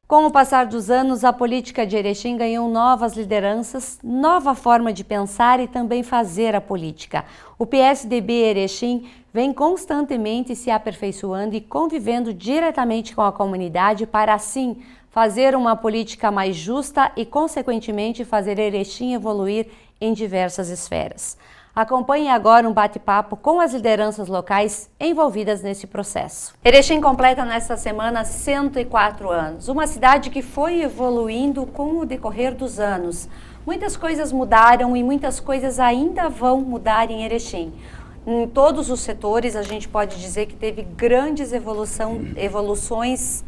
Com o passar dos anos, a política de Erechim ganhou novas lideranças, nova forma de pensar e também fazer a política. O PSDB Erechim vem constantemente se aperfeiçoando e convivendo diretamente com a comunidade para, assim, fazer uma política mais justa e, consequentemente, fazer Erechim evoluir em diversas esferas. Acompanhe agora um bate-papo com as lideranças locais envolvidas nesse processo. Erechim completa nesta semana 104 anos, uma cidade que foi evoluindo com o decorrer dos anos. Muitas coisas mudaram e muitas coisas ainda vão mudar em Erechim. Em todos os setores, a gente pode dizer que teve grandes evoluções.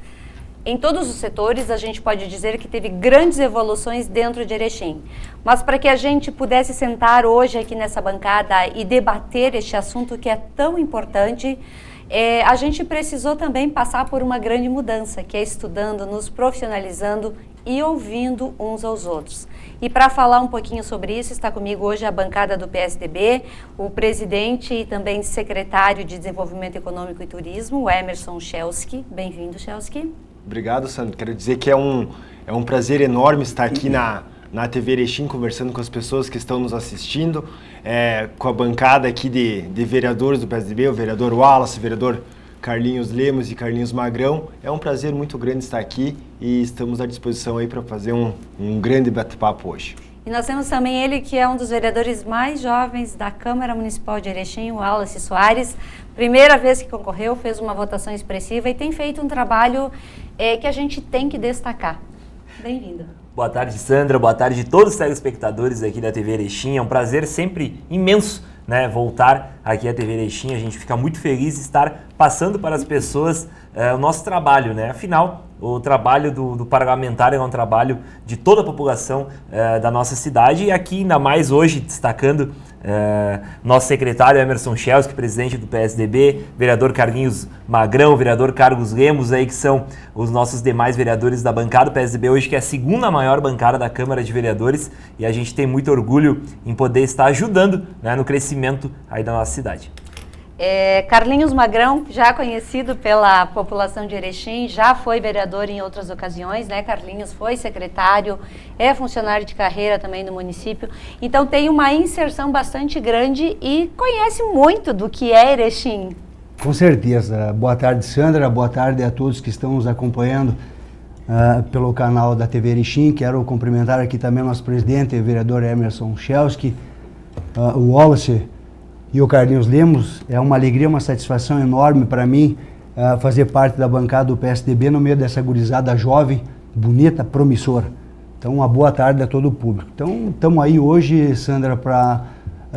Em todos os setores, a gente pode dizer que teve grandes evoluções dentro de Erechim. Mas para que a gente pudesse sentar hoje aqui nessa bancada e debater este assunto que é tão importante, a gente precisou também passar por uma grande mudança, que é estudando, nos profissionalizando e ouvindo uns aos outros. E para falar um pouquinho sobre isso, está comigo hoje a bancada do PSDB, o presidente e também secretário de Desenvolvimento Econômico e Turismo, o Emerson Schelski. Bem-vindo, Schelski. Obrigado, Sandro. Quero dizer que é um prazer enorme estar aqui na TV Erechim, conversando com as pessoas que estão nos assistindo, com a bancada aqui de vereadores do PSDB, o vereador Wallace, o vereador Carlinhos Lemos e Carlinhos Magrão. É um prazer muito grande estar aqui e estamos à disposição aí para fazer um grande bate-papo hoje. E nós temos também ele, que é um dos vereadores mais jovens da Câmara Municipal de Erechim, o Wallace Soares. Primeira vez que concorreu, fez uma votação expressiva e tem feito um trabalho que a gente tem que destacar. Bem-vindo. Boa tarde, Sandra. Boa tarde a todos os telespectadores aqui da TV Erechim. É um prazer sempre imenso, né, voltar aqui à TV Erechim. A gente fica muito feliz de estar passando para as pessoas o nosso trabalho, né? Afinal, o trabalho do parlamentar é um trabalho de toda a população da nossa cidade e aqui ainda mais hoje destacando nosso secretário Emerson Schelski, presidente do PSDB, vereador Carlinhos Magrão, vereador Carlos Lemos, aí, que são os nossos demais vereadores da bancada do PSDB hoje, que é a segunda maior bancada da Câmara de Vereadores, e a gente tem muito orgulho em poder estar ajudando, né, no crescimento aí da nossa cidade. Carlinhos Magrão, já conhecido pela população de Erechim, já foi vereador em outras ocasiões, né? Carlinhos foi secretário, é funcionário de carreira também do município, então tem uma inserção bastante grande e conhece muito do que é Erechim. Com certeza. Boa tarde, Sandra, boa tarde a todos que estão nos acompanhando pelo canal da TV Erechim. Quero cumprimentar aqui também o nosso presidente, o vereador Emerson Schelski, o Wallace e o Carlinhos Lemos. É uma alegria, uma satisfação enorme para mim fazer parte da bancada do PSDB no meio dessa gurizada jovem, bonita, promissora. Então, uma boa tarde a todo o público. Então, estamos aí hoje, Sandra, para,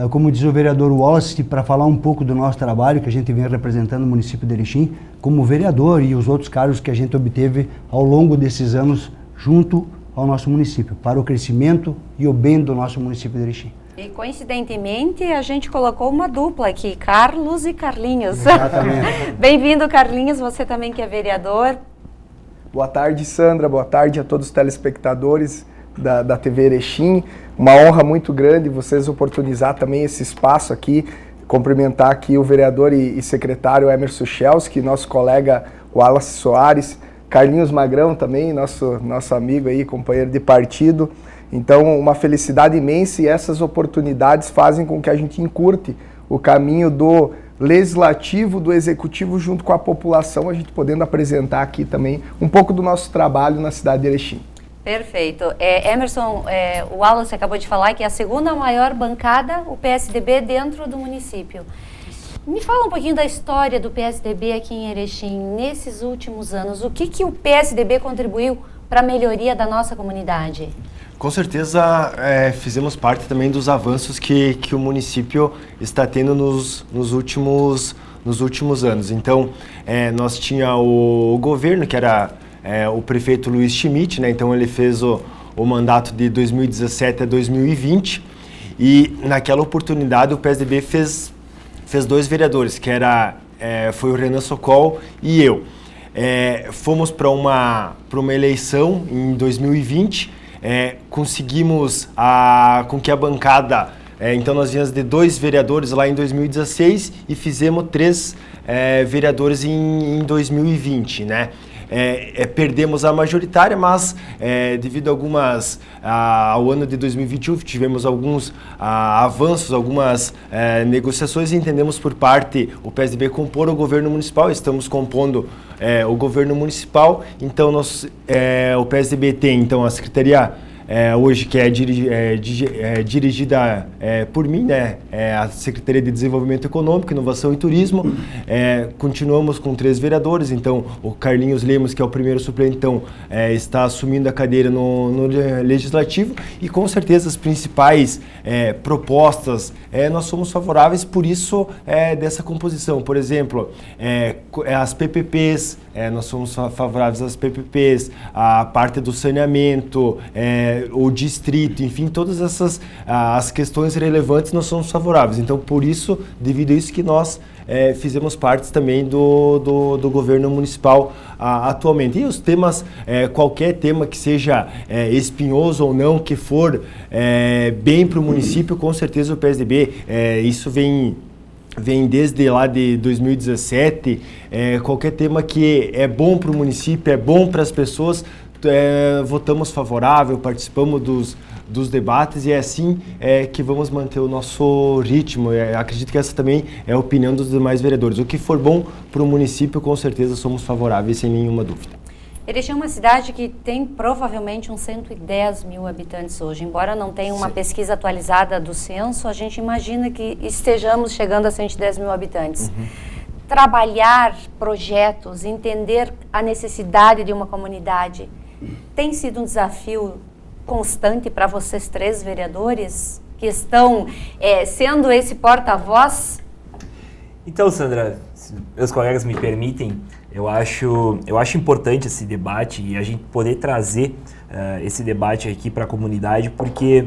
como diz o vereador Wallace, para falar um pouco do nosso trabalho que a gente vem representando o município de Erechim como vereador e os outros cargos que a gente obteve ao longo desses anos junto ao nosso município, para o crescimento e o bem do nosso município de Erechim. E coincidentemente a gente colocou uma dupla aqui, Carlos e Carlinhos. Exatamente. Bem-vindo, Carlinhos, você também que é vereador. Boa tarde, Sandra, boa tarde a todos os telespectadores da TV Erechim. Uma honra muito grande vocês oportunizar também esse espaço aqui, cumprimentar aqui o vereador e secretário Emerson Schelski, nosso colega Wallace Soares, Carlinhos Magrão também, nosso amigo aí, companheiro de partido. Então, uma felicidade imensa, e essas oportunidades fazem com que a gente encurte o caminho do legislativo, do executivo, junto com a população, a gente podendo apresentar aqui também um pouco do nosso trabalho na cidade de Erechim. Perfeito. Emerson, o Wallace acabou de falar que é a segunda maior bancada, o PSDB, dentro do município. Me fala um pouquinho da história do PSDB aqui em Erechim, nesses últimos anos. O que o PSDB contribuiu para a melhoria da nossa comunidade? Com certeza fizemos parte também dos avanços que o município está tendo nos últimos anos. Então, nós tinha o governo, que era o prefeito Luiz Schmidt, né? Então ele fez o mandato de 2017 a 2020 e naquela oportunidade o PSDB fez 2 vereadores, que foi o Renan Sokol e eu. Fomos para uma eleição em 2020, conseguimos com que a bancada, então nós viemos de 2 vereadores lá em 2016 e fizemos 3 vereadores em 2020, né? perdemos a majoritária, mas devido ao ano de 2021 tivemos alguns avanços, algumas negociações e entendemos por parte o PSDB compor o governo municipal, estamos compondo o governo municipal, então o PSDB tem então a secretaria hoje que é dirigida por mim, né? A Secretaria de Desenvolvimento Econômico, Inovação e Turismo. Continuamos com 3 vereadores, então o Carlinhos Lemos, que é o primeiro suplente, então, está assumindo a cadeira no Legislativo e com certeza as principais propostas nós somos favoráveis, por isso dessa composição. Por exemplo, as PPPs, nós somos favoráveis às PPPs, a parte do saneamento, o distrito, enfim, todas essas as questões relevantes nós somos favoráveis. Então, por isso, devido a isso que nós fizemos parte também do governo municipal atualmente. E os temas, qualquer tema que seja espinhoso ou não, que for bem para o município, com certeza o PSDB, isso vem desde lá de 2017, qualquer tema que é bom para o município, é bom para as pessoas, votamos favorável, participamos dos debates e é assim que vamos manter o nosso ritmo. Acredito que essa também é a opinião dos demais vereadores. O que for bom para o município, com certeza somos favoráveis, sem nenhuma dúvida. Erechim é uma cidade que tem provavelmente uns 110 mil habitantes hoje. Embora não tenha uma pesquisa atualizada do censo, a gente imagina que estejamos chegando a 110 mil habitantes. Trabalhar projetos, entender a necessidade de uma comunidade, tem sido um desafio constante para vocês 3 vereadores que estão sendo esse porta-voz? Então, Sandra, se meus colegas me permitem, eu acho importante esse debate e a gente poder trazer esse debate aqui para a comunidade, porque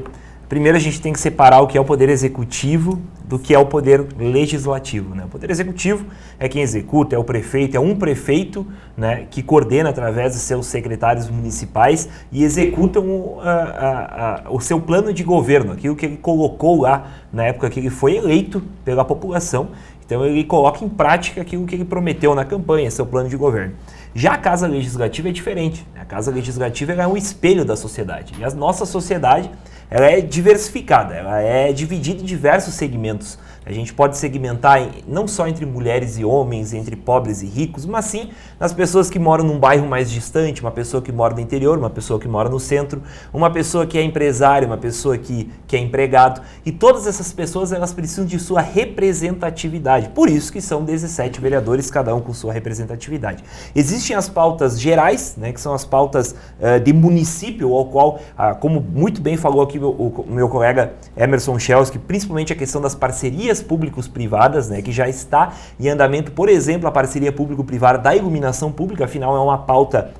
primeiro a gente tem que separar o que é o poder executivo do que é o poder legislativo, né? O poder executivo é quem executa, é o prefeito, é um prefeito, né, que coordena através dos seus secretários municipais e executam o seu plano de governo, aquilo que ele colocou lá na época que ele foi eleito pela população. Então ele coloca em prática aquilo que ele prometeu na campanha, seu plano de governo. Já a Casa Legislativa é diferente. A Casa Legislativa é um espelho da sociedade. E a nossa sociedade ela é diversificada, ela é dividida em diversos segmentos. A gente pode segmentar não só entre mulheres e homens, entre pobres e ricos, mas sim nas pessoas que moram num bairro mais distante, uma pessoa que mora no interior, uma pessoa que mora no centro, uma pessoa que é empresário, uma pessoa que é empregado. E todas essas pessoas elas precisam de sua representatividade. Por isso que são 17 vereadores, cada um com sua representatividade. Existem as pautas gerais, né, que são as pautas de município, ao qual, como muito bem falou aqui o meu colega Emerson Schelski, principalmente a questão das parcerias públicos-privadas, né, que já está em andamento, por exemplo, a parceria público-privada da iluminação pública, afinal é uma pauta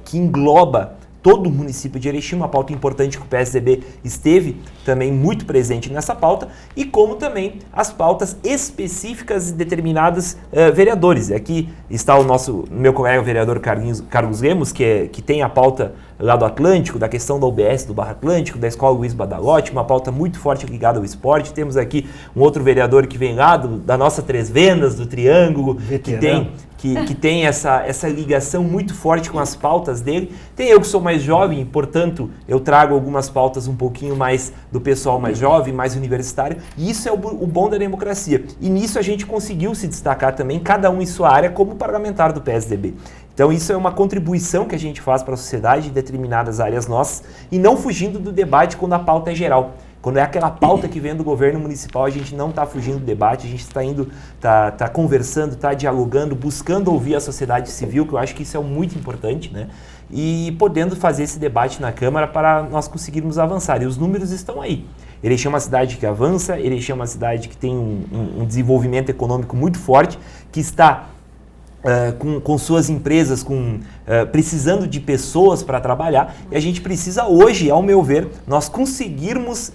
que engloba todo o município de Erechim, uma pauta importante que o PSDB esteve também muito presente nessa pauta, e como também as pautas específicas de determinados vereadores. Aqui está o meu colega vereador Carlos Lemos, que tem a pauta lá do Atlântico, da questão da UBS do Barra Atlântico, da Escola Luiz Badalotti, uma pauta muito forte ligada ao esporte. Temos aqui um outro vereador que vem lá da nossa Três Vendas, do Triângulo, que tem essa ligação muito forte com as pautas dele. Tem eu que sou mais jovem e, portanto, eu trago algumas pautas um pouquinho mais do pessoal mais jovem, mais universitário, e isso é o bom da democracia. E nisso a gente conseguiu se destacar também, cada um em sua área, como parlamentar do PSDB. Então isso é uma contribuição que a gente faz para a sociedade em determinadas áreas nossas, e não fugindo do debate quando a pauta é geral. Quando é aquela pauta que vem do governo municipal, a gente não está fugindo do debate, a gente está conversando, está dialogando, buscando ouvir a sociedade civil, que eu acho que isso é muito importante, né? E podendo fazer esse debate na Câmara para nós conseguirmos avançar. E os números estão aí. Erechim é uma cidade que avança, Erechim é uma cidade que tem um desenvolvimento econômico muito forte, que está com suas empresas, precisando de pessoas para trabalhar, e a gente precisa hoje, ao meu ver, nós conseguirmos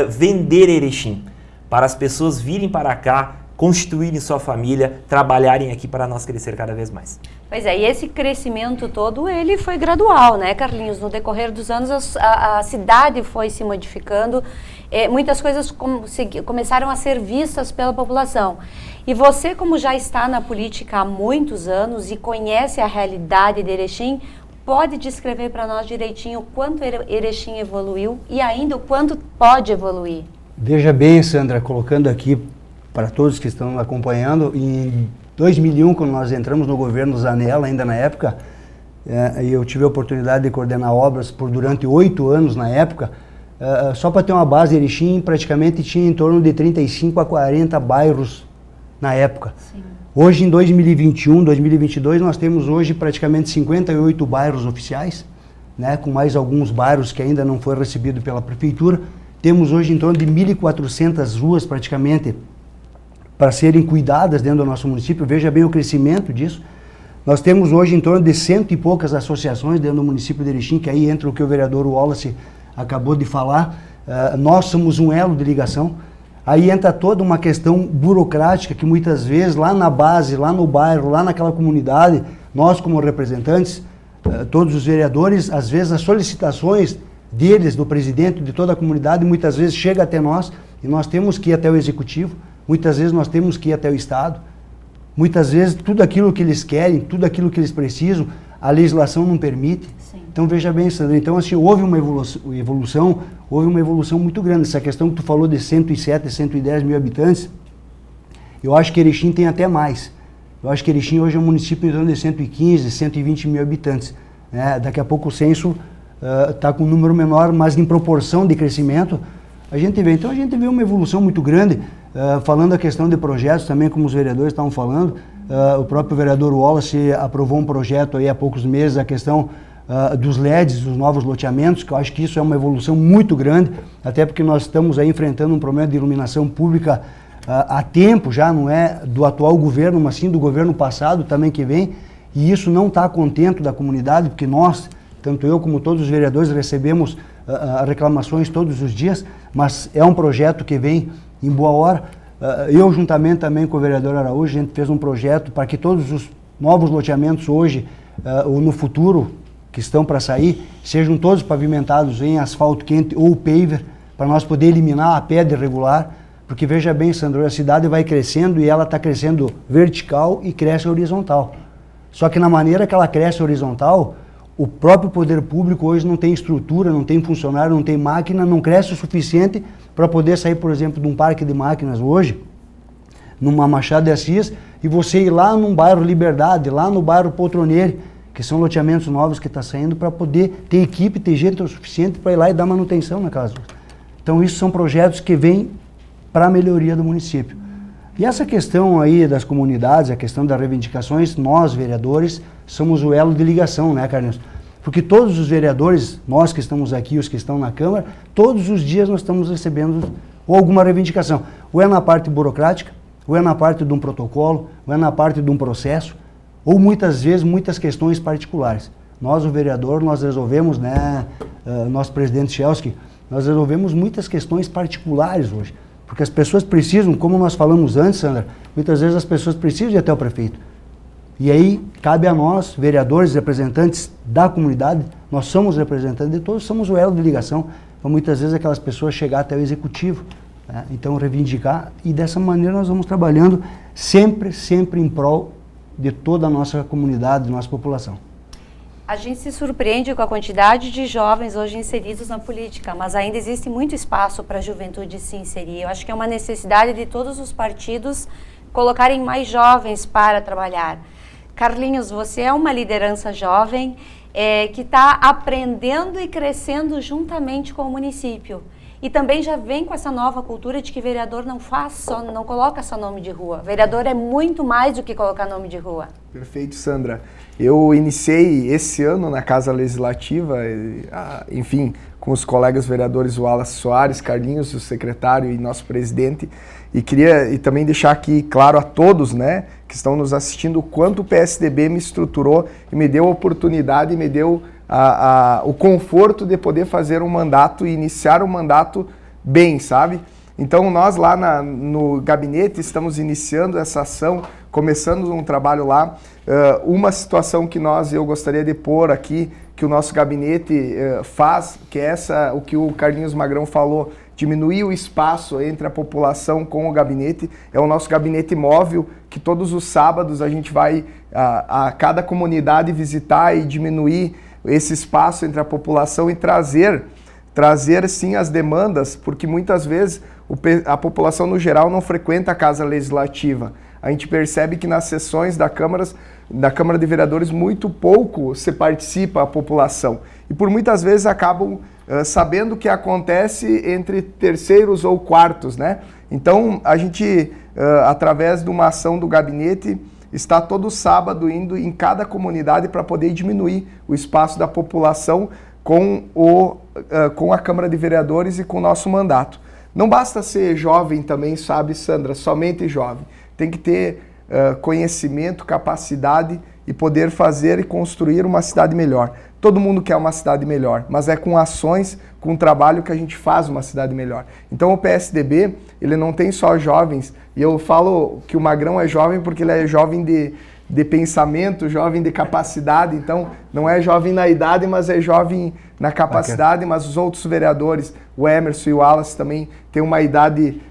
vender Erechim, para as pessoas virem para cá, constituírem sua família, trabalharem aqui para nós crescer cada vez mais. Pois é, e esse crescimento todo, ele foi gradual, né, Carlinhos? No decorrer dos anos, a cidade foi se modificando, muitas coisas começaram a ser vistas pela população. E você, como já está na política há muitos anos e conhece a realidade de Erechim, pode descrever para nós direitinho o quanto Erechim evoluiu e ainda o quanto pode evoluir? Veja bem, Sandra, colocando aqui para todos que estão acompanhando, em 2001, quando nós entramos no governo Zanella, ainda na época, eu tive a oportunidade de coordenar obras durante 8 anos na época. Só para ter uma base, Erechim praticamente tinha em torno de 35 a 40 bairros na época. Sim. Hoje, em 2021, 2022, nós temos hoje praticamente 58 bairros oficiais, né, com mais alguns bairros que ainda não foi recebido pela prefeitura. Temos hoje em torno de 1.400 ruas praticamente para serem cuidadas dentro do nosso município. Veja bem o crescimento disso. Nós temos hoje em torno de 100 e poucas associações dentro do município de Erechim, que aí entra o que o vereador Wallace acabou de falar. Nós somos um elo de ligação. Aí entra toda uma questão burocrática que muitas vezes lá na base, lá no bairro, lá naquela comunidade, nós como representantes, todos os vereadores, às vezes as solicitações deles, do presidente, de toda a comunidade, muitas vezes chega até nós e nós temos que ir até o executivo, muitas vezes nós temos que ir até o Estado, muitas vezes tudo aquilo que eles querem, tudo aquilo que eles precisam, a legislação não permite. Sim. Então veja bem, Sandra, então assim, houve uma evolução muito grande. Essa questão que tu falou de 107, 110 mil habitantes, eu acho que Erechim tem até mais. Eu acho que Erechim hoje é um município em torno de 115, 120 mil habitantes. Né? Daqui a pouco o censo está com um número menor, mas em proporção de crescimento, a gente vê. Então a gente vê uma evolução muito grande, falando a questão de projetos também, como os vereadores estavam falando. O próprio vereador Wallace aprovou um projeto aí há poucos meses, a questão dos LEDs, dos novos loteamentos, que eu acho que isso é uma evolução muito grande, até porque nós estamos aí enfrentando um problema de iluminação pública há tempo já, não é do atual governo, mas sim do governo passado também que vem, e isso não está contento da comunidade, porque nós, tanto eu como todos os vereadores, recebemos reclamações todos os dias, mas é um projeto que vem em boa hora. Eu, juntamente também com o vereador Araújo, a gente fez um projeto para que todos os novos loteamentos hoje, ou no futuro, que estão para sair, sejam todos pavimentados em asfalto quente ou paver, para nós poder eliminar a pedra irregular, porque veja bem, Sandro, a cidade vai crescendo e ela está crescendo vertical e cresce horizontal. Só que na maneira que ela cresce horizontal, o próprio poder público hoje não tem estrutura, não tem funcionário, não tem máquina, não cresce o suficiente para poder sair, por exemplo, de um parque de máquinas hoje, numa Machado de Assis, e você ir lá num bairro Liberdade, lá no bairro Poltroneiro, que são loteamentos novos que está saindo, para poder ter equipe, ter gente o suficiente para ir lá e dar manutenção na casa. Então isso são projetos que vêm para a melhoria do município. E essa questão aí das comunidades, a questão das reivindicações, nós vereadores somos o elo de ligação, né, Carlinhos? Porque todos os vereadores, nós que estamos aqui, os que estão na Câmara, todos os dias nós estamos recebendo ou alguma reivindicação, ou é na parte burocrática, ou é na parte de um protocolo, ou é na parte de um processo, ou muitas vezes muitas questões particulares. Nós, o vereador, nós resolvemos, né, nosso presidente Chelsky, nós resolvemos muitas questões particulares hoje, porque as pessoas precisam, como nós falamos antes, Sandra, muitas vezes as pessoas precisam ir até o prefeito. E aí cabe a nós, vereadores, representantes da comunidade, nós somos representantes de todos, somos o elo de ligação, para muitas vezes aquelas pessoas chegar até o executivo, né? Então reivindicar, e dessa maneira nós vamos trabalhando sempre em prol de toda a nossa comunidade, nossa população. A gente se surpreende com a quantidade de jovens hoje inseridos na política, mas ainda existe muito espaço para a juventude se inserir. Eu acho que é uma necessidade de todos os partidos colocarem mais jovens para trabalhar. Carlinhos, você é uma liderança jovem que está aprendendo e crescendo juntamente com o município. E também já vem com essa nova cultura de que vereador não coloca só nome de rua. Vereador é muito mais do que colocar nome de rua. Perfeito, Sandra. Eu iniciei esse ano na Casa Legislativa, enfim, com os colegas vereadores Wallace Soares, Carlinhos, o secretário e nosso presidente, e queria também deixar aqui claro a todos, né, que estão nos assistindo, o quanto o PSDB me estruturou e me deu a oportunidade, me deu o conforto de poder fazer um mandato e iniciar um mandato bem, sabe? Então nós lá no gabinete estamos iniciando essa ação, começando um trabalho lá. Uma situação que eu gostaria de pôr aqui, que o nosso gabinete faz, que é o que o Carlinhos Magrão falou, diminuir o espaço entre a população com o gabinete, é o nosso gabinete móvel, que todos os sábados a gente vai a cada comunidade visitar e diminuir esse espaço entre a população e trazer sim as demandas, porque muitas vezes a população no geral não frequenta a Casa Legislativa. A gente percebe que nas sessões da Câmara de Vereadores muito pouco se participa a população. E por muitas vezes acabam sabendo o que acontece entre terceiros ou quartos, né? Então a gente, através de uma ação do gabinete, está todo sábado indo em cada comunidade para poder diminuir o espaço da população com a Câmara de Vereadores e com o nosso mandato. Não basta ser jovem também, sabe, Sandra, somente jovem. Tem que ter conhecimento, capacidade e poder fazer e construir uma cidade melhor. Todo mundo quer uma cidade melhor, mas é com ações, com trabalho que a gente faz uma cidade melhor. Então o PSDB, ele não tem só jovens, e eu falo que o Magrão é jovem porque ele é jovem de pensamento, jovem de capacidade, então não é jovem na idade, mas é jovem na capacidade, mas os outros vereadores, o Emerson e o Wallace também têm uma idade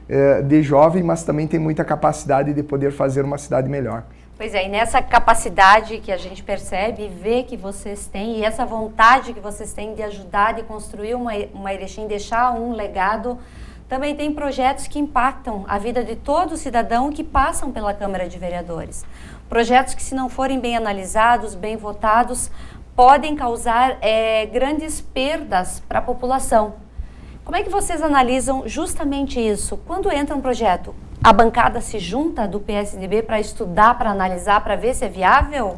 de jovem, mas também tem muita capacidade de poder fazer uma cidade melhor. Pois é, e nessa capacidade que a gente percebe e vê que vocês têm, e essa vontade que vocês têm de ajudar, de construir uma Erechim, deixar um legado, também tem projetos que impactam a vida de todo cidadão que passam pela Câmara de Vereadores. Projetos que, se não forem bem analisados, bem votados, podem causar grandes perdas para a população. Como é que vocês analisam justamente isso? Quando entra um projeto, a bancada se junta do PSDB para estudar, para analisar, para ver se é viável?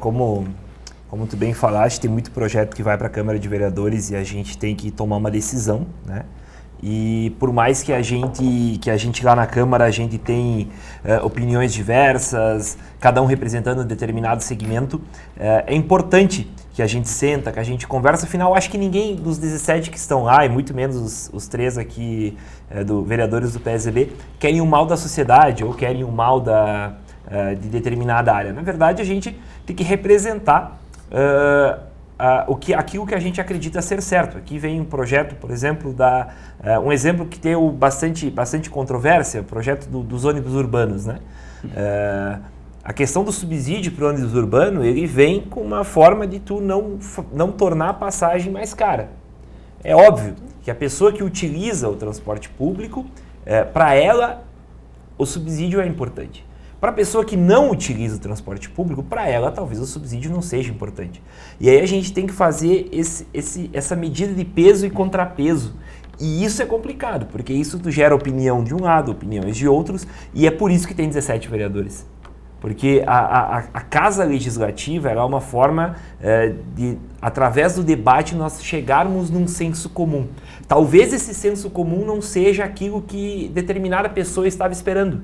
Como tu bem falaste, tem muito projeto que vai para a Câmara de Vereadores e a gente tem que tomar uma decisão, né? E por mais que a gente lá na Câmara, a gente tem opiniões diversas, cada um representando um determinado segmento, é importante que a gente senta, que a gente conversa. Afinal, acho que ninguém dos 17 que estão lá, e muito menos os 3 aqui vereadores do PSDB, querem o mal da sociedade ou querem o mal de determinada área. Na verdade, a gente tem que representar aquilo que a gente acredita ser certo. Aqui vem um projeto, por exemplo, um exemplo que deu bastante controvérsia, o projeto dos ônibus urbanos, né? A questão do subsídio para o ônibus urbano, ele vem com uma forma de tu não tornar a passagem mais cara. É óbvio que a pessoa que utiliza o transporte público, para ela, o subsídio é importante. Para a pessoa que não utiliza o transporte público, para ela talvez o subsídio não seja importante. E aí a gente tem que fazer essa medida de peso e contrapeso. E isso é complicado, porque isso gera opinião de um lado, opiniões de outros, e é por isso que tem 17 vereadores. Porque a Casa Legislativa é uma forma de, através do debate, nós chegarmos num senso comum. Talvez esse senso comum não seja aquilo que determinada pessoa estava esperando,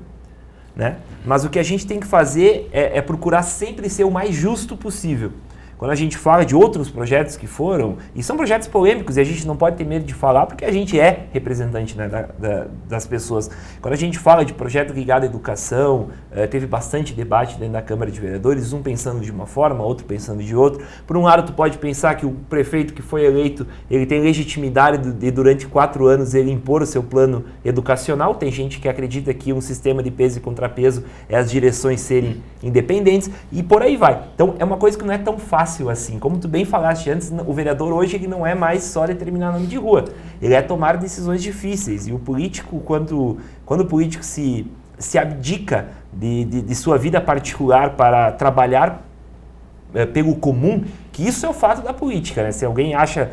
né? Mas o que a gente tem que fazer é procurar sempre ser o mais justo possível. Quando a gente fala de outros projetos que foram, e são projetos polêmicos e a gente não pode ter medo de falar porque a gente é representante, né, das pessoas. Quando a gente fala de projeto ligado à educação, teve bastante debate dentro da Câmara de Vereadores, um pensando de uma forma, outro pensando de outra. Por um lado, tu pode pensar que o prefeito que foi eleito, ele tem legitimidade de durante 4 anos ele impor o seu plano educacional. Tem gente que acredita que um sistema de peso e contrapeso é as direções serem independentes e por aí vai. Então, é uma coisa que não é tão fácil assim. Como tu bem falaste antes, o vereador hoje ele não é mais só determinar nome de rua, ele é tomar decisões difíceis. E o político, quando o político se abdica de sua vida particular para trabalhar pelo comum, que isso é o fato da política, né? Se alguém acha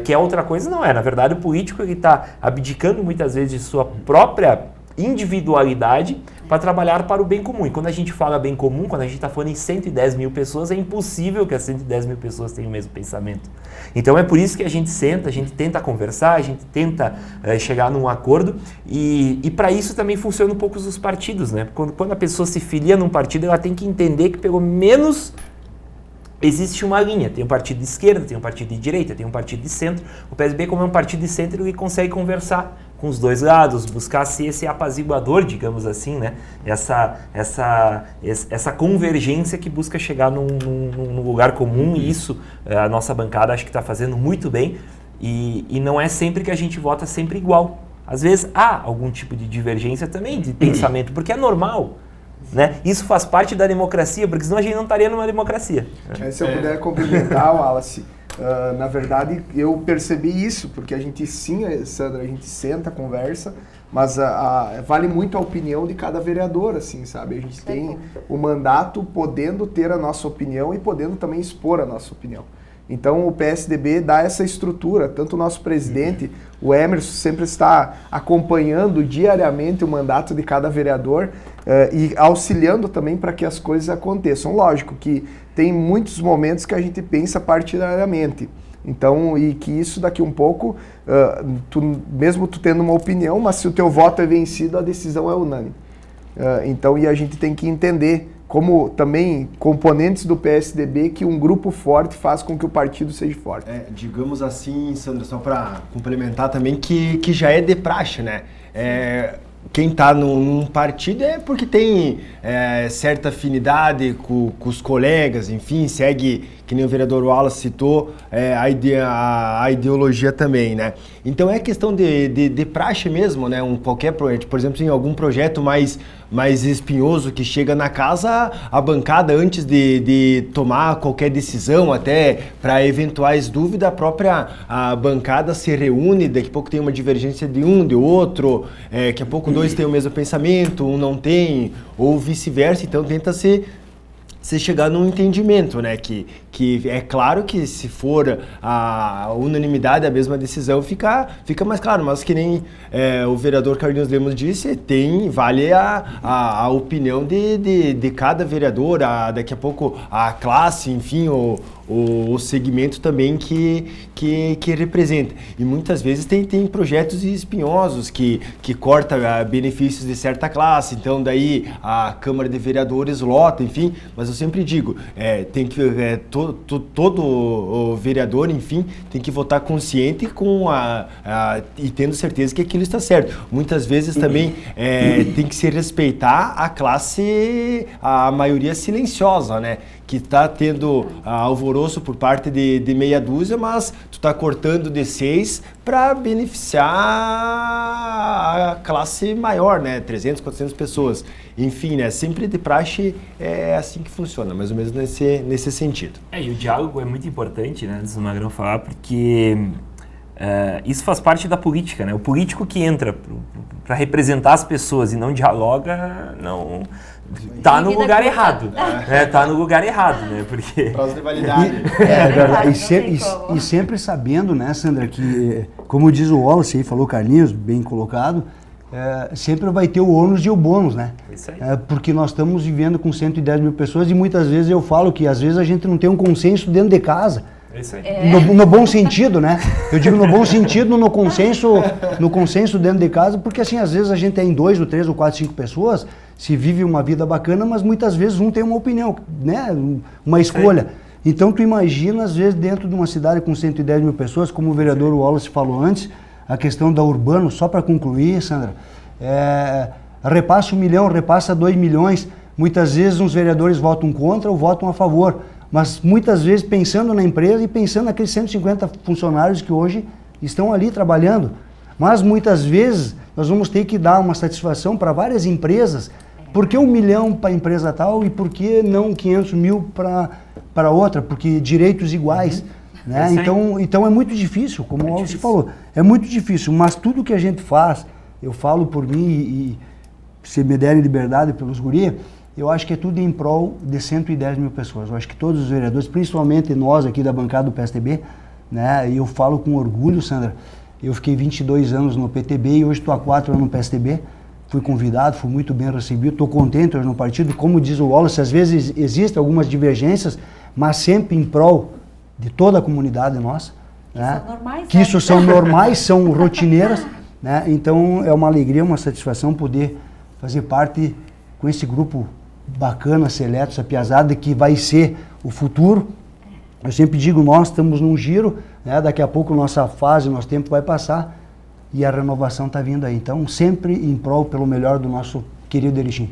que é outra coisa, não é. Na verdade, o político está abdicando muitas vezes de sua própria individualidade para trabalhar para o bem comum. E quando a gente fala bem comum, quando a gente está falando em 110 mil pessoas, é impossível que as 110 mil pessoas tenham o mesmo pensamento. Então é por isso que a gente senta, a gente tenta conversar, a gente tenta chegar num acordo e para isso também funciona um pouco os partidos, né? Quando a pessoa se filia num partido, ela tem que entender que pelo menos existe uma linha, tem um partido de esquerda, tem um partido de direita, tem um partido de centro. O PSDB, como é um partido de centro, ele consegue conversar com os dois lados, buscar ser esse apaziguador, digamos assim, né? Essa convergência que busca chegar num lugar comum, e isso a nossa bancada acho que está fazendo muito bem, e não é sempre que a gente vota sempre igual. Às vezes há algum tipo de divergência também de pensamento, porque é normal. Né? Isso faz parte da democracia, porque senão a gente não estaria numa democracia. Se eu puder complementar, Wallace, na verdade eu percebi isso, porque a gente sim, Sandra, a gente senta, conversa, mas vale muito a opinião de cada vereador, assim, sabe? A gente tem o mandato podendo ter a nossa opinião e podendo também expor a nossa opinião. Então o PSDB dá essa estrutura, tanto o nosso presidente, o Emerson, sempre está acompanhando diariamente o mandato de cada vereador e auxiliando também para que as coisas aconteçam. Lógico que tem muitos momentos que a gente pensa partidariamente, então, e que isso daqui um pouco, mesmo tu tendo uma opinião, mas se o teu voto é vencido, a decisão é unânime. Então, e a gente tem que entender como também componentes do PSDB que um grupo forte faz com que o partido seja forte. Digamos assim, Sandra, só para complementar também, que já é de praxe, né? Quem está num partido é porque tem certa afinidade com os colegas, enfim, segue, que nem o vereador Wallace citou, a ideologia também, né? Então é questão de praxe mesmo, né? Qualquer projeto, por exemplo, em algum projeto mais espinhoso que chega na casa, a bancada, antes de tomar qualquer decisão, até para eventuais dúvidas, a bancada se reúne, daqui a pouco tem uma divergência de um, de outro, daqui a pouco dois têm o mesmo pensamento, um não tem, ou vice-versa, então tenta se chegar num entendimento, né? Que é claro que se for a unanimidade, a mesma decisão, fica mais claro, mas que nem o vereador Carlinhos Lemos disse, vale a opinião de cada vereador, daqui a pouco a classe, enfim, o segmento também que representa. E muitas vezes tem projetos espinhosos que corta benefícios de certa classe, então daí a Câmara de Vereadores lota, enfim, mas eu sempre digo, tem que todo o vereador, enfim, tem que votar consciente e tendo certeza que aquilo está certo. Muitas vezes também tem que se respeitar a classe, a maioria silenciosa, né? Que está tendo alvoroço por parte de meia dúzia, mas tu está cortando de 6 para beneficiar a classe maior, né? 300, 400 pessoas. Enfim, né? Sempre de praxe é assim que funciona, mais ou menos nesse sentido. E o diálogo é muito importante, né? Antes do Magrão falar, porque isso faz parte da política, né? O político que entra para representar as pessoas e não dialoga, não... Tá no lugar errado. Tá no lugar errado, né? Porque... Prazo de validade. É verdade. E sempre sabendo, né, Sandra, que, como diz o Wallace, aí falou Carlinhos, bem colocado, sempre vai ter o ônus e o bônus, né? Isso aí. Porque nós estamos vivendo com 110 mil pessoas e muitas vezes eu falo que às vezes a gente não tem um consenso dentro de casa. Isso aí. No bom sentido, né? Eu digo no bom sentido, no consenso dentro de casa, porque assim, às vezes a gente tem 2 ou 3 ou 4, 5 pessoas, se vive uma vida bacana, mas muitas vezes um tem uma opinião, né? Uma escolha. Então tu imagina, às vezes, dentro de uma cidade com 110 mil pessoas, como o vereador Wallace falou antes, a questão da Urbano, só para concluir, Sandra, repassa 1 milhão, repassa 2 milhões, muitas vezes uns vereadores votam contra ou votam a favor, mas muitas vezes pensando na empresa e pensando naqueles 150 funcionários que hoje estão ali trabalhando. Mas muitas vezes nós vamos ter que dar uma satisfação para várias empresas. Por que 1 milhão para a empresa tal e por que não 500 mil para outra? Porque direitos iguais. Né? Então é muito difícil, como o Wallace falou. É muito difícil, mas tudo que a gente faz, eu falo por mim e se me derem liberdade pelos gurias, eu acho que é tudo em prol de 110 mil pessoas. Eu acho que todos os vereadores, principalmente nós aqui da bancada do PSDB, né? E eu falo com orgulho, Sandra, eu fiquei 22 anos no PTB e hoje estou há 4 anos no PSDB. Fui convidado, fui muito bem recebido, estou contente hoje no partido. Como diz o Wallace, às vezes existem algumas divergências, mas sempre em prol de toda a comunidade nossa. Né? São normais, que isso são normais, são rotineiras. Né? Então é uma alegria, uma satisfação poder fazer parte com esse grupo bacana, seleto, essa piazada que vai ser o futuro, Eu sempre digo, nós estamos num giro, né? Daqui a pouco nossa fase, nosso tempo vai passar e a renovação está vindo aí. Então, sempre em prol pelo melhor do nosso querido Erechim.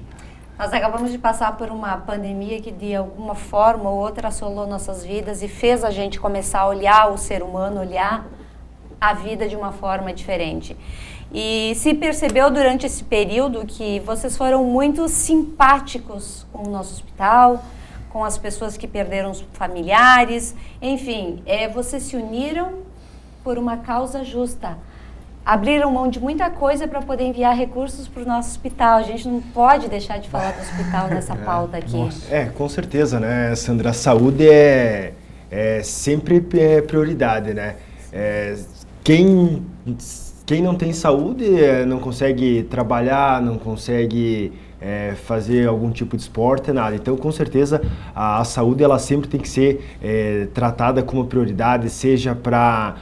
Nós acabamos de passar por uma pandemia que de alguma forma ou outra assolou nossas vidas e fez a gente começar a olhar o ser humano, olhar a vida de uma forma diferente. E se percebeu durante esse período que vocês foram muito simpáticos com o nosso hospital, com as pessoas que perderam os familiares, enfim, vocês se uniram por uma causa justa. Abriram mão de muita coisa para poder enviar recursos para o nosso hospital. A gente não pode deixar de falar do hospital nessa pauta aqui. Com certeza, né, Sandra? A saúde é sempre prioridade, né? Quem não tem saúde não consegue trabalhar, não consegue fazer algum tipo de esporte, nada. Então, com certeza, a saúde ela sempre tem que ser tratada como prioridade, seja para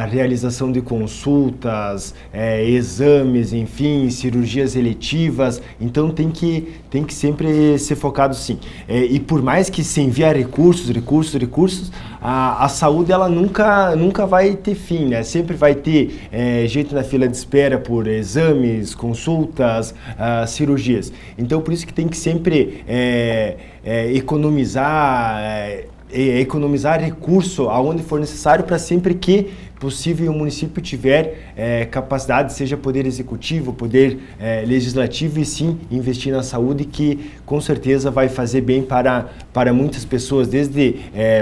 realização de consultas, exames, enfim, cirurgias eletivas. Então tem que sempre ser focado sim. E por mais que se enviar recursos, a saúde ela nunca vai ter fim, né? Sempre vai ter gente na fila de espera por exames, consultas, cirurgias. Então por isso que tem que sempre economizar recurso aonde for necessário para sempre que possível o município tiver capacidade, seja poder executivo, poder legislativo, e sim investir na saúde, que com certeza vai fazer bem para muitas pessoas, desde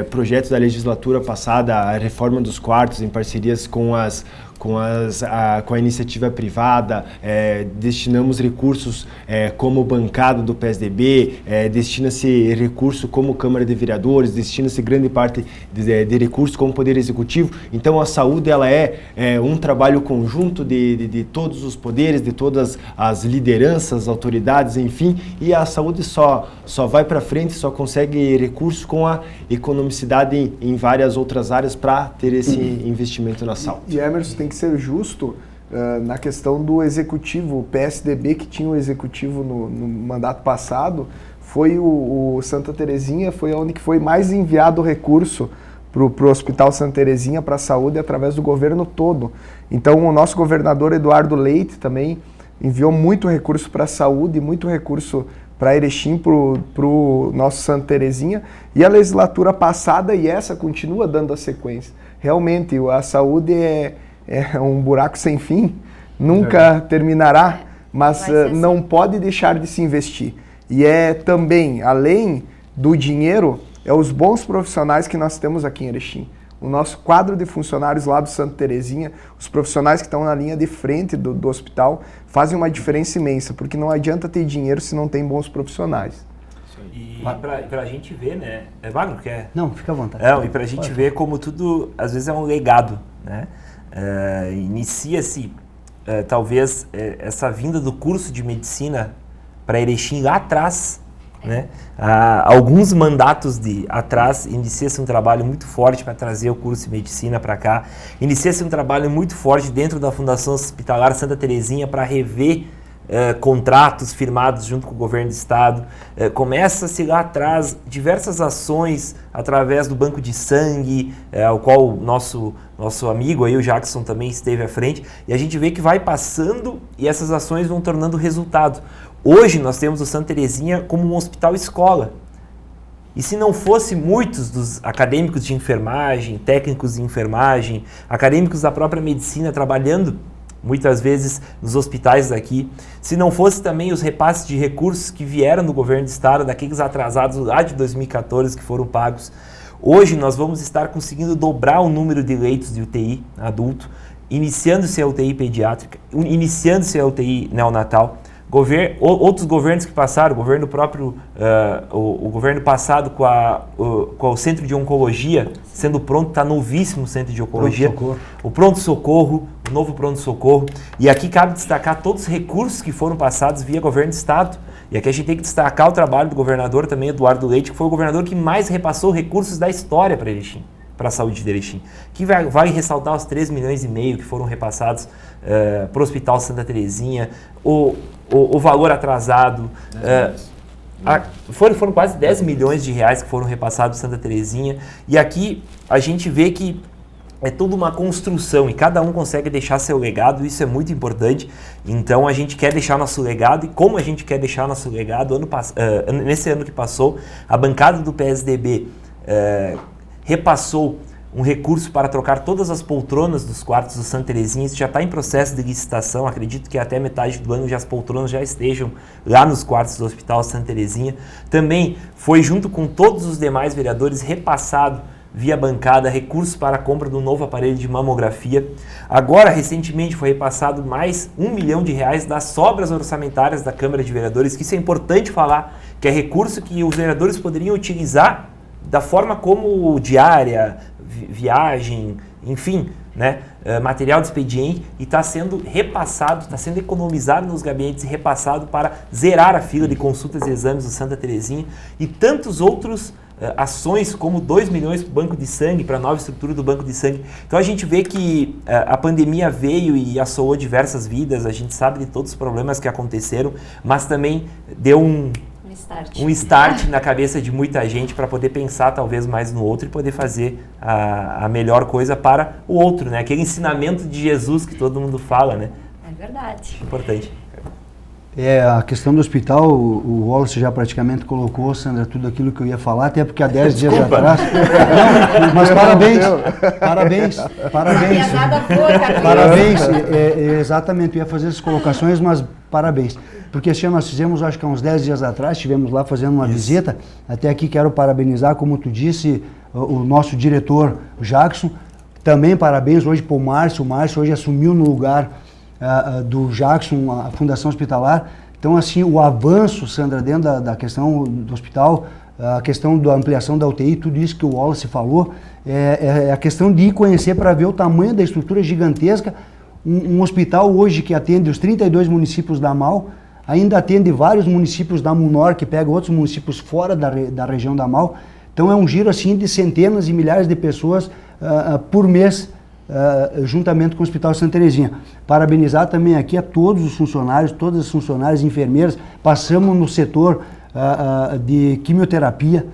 projetos da legislatura passada, a reforma dos quartos em parcerias com a iniciativa privada, destinamos recursos como bancada do PSDB, destina-se recurso como Câmara de Vereadores, destina-se grande parte de recursos como Poder Executivo. Então a saúde ela é um trabalho conjunto de todos os poderes, de todas as lideranças, autoridades, enfim, e a saúde só vai para frente, só consegue recursos com a economicidade em várias outras áreas para ter esse investimento na saúde. E Emerson, tem que ser justo na questão do executivo. O PSDB, que tinha o executivo no mandato passado, foi o Santa Terezinha, foi onde que foi mais enviado recurso para o Hospital Santa Terezinha, para a saúde, através do governo todo. Então o nosso governador Eduardo Leite também enviou muito recurso para a saúde, muito recurso para Erechim, para o nosso Santa Terezinha, e a legislatura passada e essa continua dando a sequência. Realmente, a saúde é um buraco sem fim, nunca terminará, mas não pode deixar de se investir. E também, além do dinheiro, os bons profissionais que nós temos aqui em Erechim. O nosso quadro de funcionários lá do Santa Terezinha, os profissionais que estão na linha de frente do hospital, fazem uma diferença imensa, porque não adianta ter dinheiro se não tem bons profissionais. E pra gente ver, né? Wagner, quer? Não, fica à vontade. E pra gente ver como tudo, às vezes, é um legado, né? Inicia-se, talvez, essa vinda do curso de medicina para Erechim lá atrás, né? Alguns mandatos atrás, inicia-se um trabalho muito forte para trazer o curso de medicina para cá. Inicia-se um trabalho muito forte dentro da Fundação Hospitalar Santa Terezinha para rever contratos firmados junto com o governo do estado. Começa-se lá atrás diversas ações através do banco de sangue, ao qual o nosso amigo aí, o Jackson, também esteve à frente, e a gente vê que vai passando e essas ações vão tornando resultado. Hoje nós temos o Santa Terezinha como um hospital escola. E se não fosse muitos dos acadêmicos de enfermagem, técnicos de enfermagem, acadêmicos da própria medicina trabalhando muitas vezes nos hospitais daqui, se não fosse também os repasses de recursos que vieram do governo do estado, daqueles atrasados lá de 2014 que foram pagos, hoje nós vamos estar conseguindo dobrar o número de leitos de UTI adulto, iniciando-se a UTI pediátrica, iniciando-se a UTI neonatal. Outros governos que passaram, o governo próprio, o governo passado com o Centro de Oncologia, sendo pronto, está novíssimo o Centro de Oncologia, o pronto-socorro, o novo pronto-socorro, e aqui cabe destacar todos os recursos que foram passados via governo do estado, e aqui a gente tem que destacar o trabalho do governador também, Eduardo Leite, que foi o governador que mais repassou recursos da história para Erechim, para a saúde de Erechim, que vai ressaltar os 3,5 milhões que foram repassados para o Hospital Santa Terezinha, o valor atrasado, Foram quase 10 milhões de reais que foram repassados em Santa Terezinha. E aqui a gente vê que é toda uma construção e cada um consegue deixar seu legado, isso é muito importante. Então a gente quer deixar nosso legado, e como a gente quer deixar nosso legado, nesse ano que passou, a bancada do PSDB repassou um recurso para trocar todas as poltronas dos quartos do Santa Terezinha. Isso já está em processo de licitação, acredito que até metade do ano as poltronas já estejam lá nos quartos do Hospital Santa Terezinha. Também foi, junto com todos os demais vereadores, repassado via bancada recursos para a compra do novo aparelho de mamografia. Agora, recentemente, foi repassado mais R$1 milhão das sobras orçamentárias da Câmara de Vereadores, que isso é importante falar, que é recurso que os vereadores poderiam utilizar da forma como diária, viagem, enfim, né, material de expediente, e está sendo repassado, está sendo economizado nos gabinetes e repassado para zerar a fila de consultas e exames do Santa Terezinha, e tantos outros ações como 2 milhões para o banco de sangue, para a nova estrutura do banco de sangue. Então a gente vê que a pandemia veio e assolou diversas vidas, a gente sabe de todos os problemas que aconteceram, mas também deu um start na cabeça de muita gente para poder pensar talvez mais no outro e poder fazer a melhor coisa para o outro, né? Aquele ensinamento de Jesus que todo mundo fala, né? É verdade. Importante. A questão do hospital, o Wallace já praticamente colocou, Sandra, tudo aquilo que eu ia falar, até porque há 10 dias atrás... Não, mas parabéns, exatamente, eu ia fazer essas colocações, mas parabéns. Porque assim, nós fizemos, acho que há uns 10 dias atrás, estivemos lá fazendo uma visita, até aqui quero parabenizar, como tu disse, o nosso diretor Jackson, também parabéns hoje para o Márcio hoje assumiu no lugar do Jackson, a Fundação Hospitalar. Então, assim, o avanço, Sandra, dentro da questão do hospital, a questão da ampliação da UTI, tudo isso que o Wallace falou, é a questão de ir conhecer para ver o tamanho da estrutura gigantesca. Um hospital hoje que atende os 32 municípios da MAU, ainda atende vários municípios da MUNOR, que pega outros municípios fora da região da MAU. Então, é um giro, assim, de centenas e milhares de pessoas por mês, juntamente com o Hospital Santa Terezinha. Parabenizar também aqui a todos os funcionários, todas as funcionárias, enfermeiras. Passamos no setor de quimioterapia,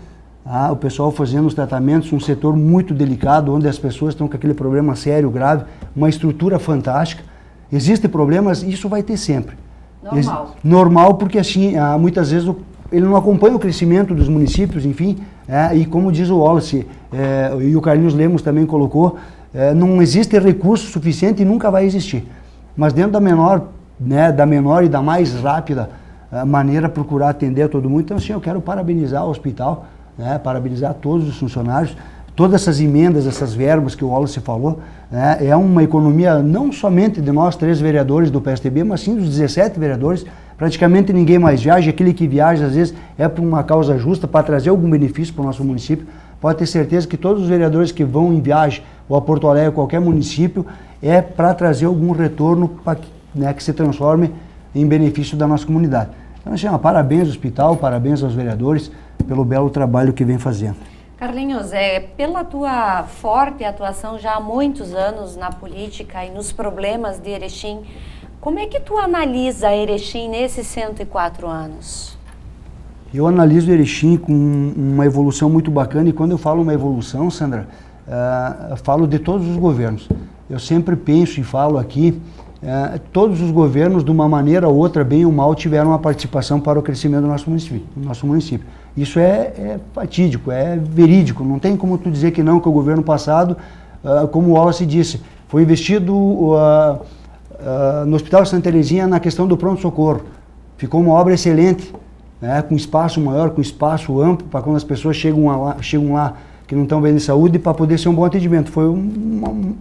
o pessoal fazendo os tratamentos, um setor muito delicado, onde as pessoas estão com aquele problema sério, grave, uma estrutura fantástica. Existem problemas, isso vai ter sempre. Normal, porque assim, muitas vezes ele não acompanha o crescimento dos municípios, enfim, e como diz o Wallace, e o Carlinhos Lemos também colocou, não existe recurso suficiente e nunca vai existir. Mas dentro da menor e da mais rápida maneira, procurar atender todo mundo. Então, assim, eu quero parabenizar o hospital, parabenizar todos os funcionários, todas essas emendas, essas verbas que o Wallace falou, é uma economia não somente de nós 3 vereadores do PSDB, mas sim dos 17 vereadores. Praticamente ninguém mais viaja, aquele que viaja às vezes é por uma causa justa, para trazer algum benefício para o nosso município. Pode ter certeza que todos os vereadores que vão em viagem ou a Porto Alegre, qualquer município, é para trazer algum retorno para que se transforme em benefício da nossa comunidade. Então, assim, parabéns ao hospital, parabéns aos vereadores pelo belo trabalho que vem fazendo. Carlinhos, pela tua forte atuação já há muitos anos na política e nos problemas de Erechim, como é que tu analisa Erechim nesses 104 anos? Eu analiso Erechim com uma evolução muito bacana, e quando eu falo uma evolução, Sandra, falo de todos os governos. Eu sempre penso e falo aqui, todos os governos, de uma maneira ou outra, bem ou mal, tiveram uma participação para o crescimento do nosso município. Isso é fatídico, é verídico, não tem como tu dizer que não, que o governo passado, como o Wallace disse, foi investido no Hospital Santa Terezinha na questão do pronto-socorro. Ficou uma obra excelente, com espaço maior, com espaço amplo, para quando as pessoas chegam lá que não estão bem de saúde, para poder ser um bom atendimento. Foi um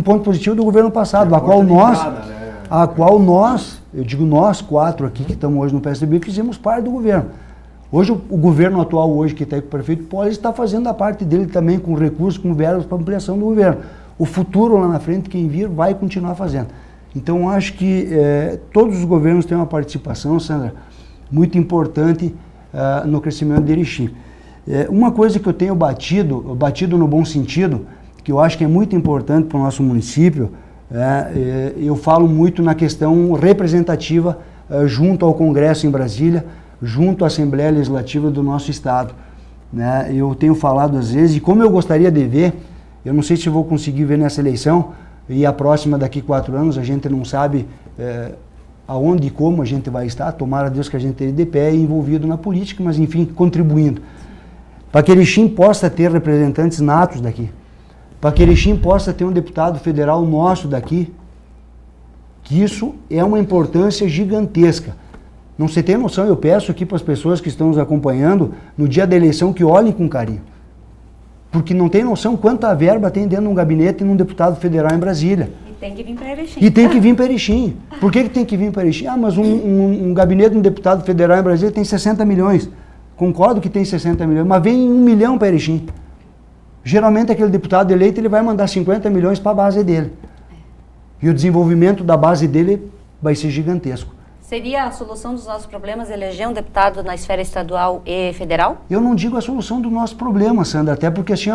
ponto positivo do governo passado, a qual nós, eu digo nós 4 aqui que estamos hoje no PSDB, fizemos parte do governo. Hoje o governo atual, hoje que está aí com o prefeito, pode estar fazendo a parte dele também com recursos, com verbas para ampliação do governo. O futuro lá na frente, quem vir, vai continuar fazendo. Então, acho que todos os governos têm uma participação, Sandra, muito importante no crescimento de Erechim. Uma coisa que eu tenho batido no bom sentido, que eu acho que é muito importante para o nosso município, eu falo muito na questão representativa junto ao Congresso em Brasília, junto à Assembleia Legislativa do nosso Estado. Né? Eu tenho falado às vezes, e como eu gostaria de ver, eu não sei se eu vou conseguir ver nessa eleição, e a próxima daqui 4 anos, a gente não sabe aonde e como a gente vai estar, tomara Deus que a gente esteja de pé e envolvido na política, mas enfim, contribuindo. Para que Erechim possa ter representantes natos daqui, para que Erechim possa ter um deputado federal nosso daqui, que isso é uma importância gigantesca. Não se tem noção, eu peço aqui para as pessoas que estão nos acompanhando, no dia da eleição, que olhem com carinho. Porque não tem noção quanta verba tem dentro de um gabinete e num deputado federal em Brasília. E tem que vir para Erechim. E tem que vir para Erechim. Por que tem que vir para Erechim? Ah, mas um gabinete de um deputado federal em Brasília tem 60 milhões. Concordo que tem 60 milhões, mas vem 1 milhão para Erechim. Geralmente aquele deputado eleito ele vai mandar 50 milhões para a base dele. E o desenvolvimento da base dele vai ser gigantesco. Seria a solução dos nossos problemas eleger um deputado na esfera estadual e federal? Eu não digo a solução do nosso problema, Sandra, até porque assim,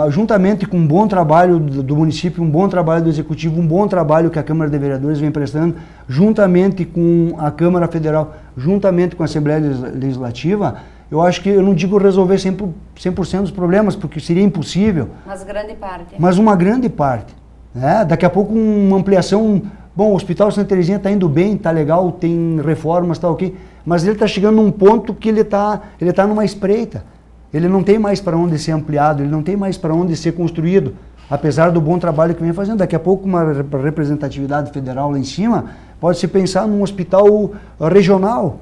juntamente com um bom trabalho do município, um bom trabalho do executivo, um bom trabalho que a Câmara de Vereadores vem prestando, juntamente com a Câmara Federal, juntamente com a Assembleia Legislativa, eu acho que eu não digo resolver 100% dos problemas, porque seria impossível. Mas grande parte. Mas uma grande parte. Né? Daqui a pouco uma ampliação. Bom, o Hospital Santa Terezinha está indo bem, está legal, tem reformas, está ok, mas ele está chegando num ponto que ele tá numa espreita. Ele não tem mais para onde ser ampliado, ele não tem mais para onde ser construído, apesar do bom trabalho que vem fazendo. Daqui a pouco uma representatividade federal lá em cima, pode-se pensar num hospital regional,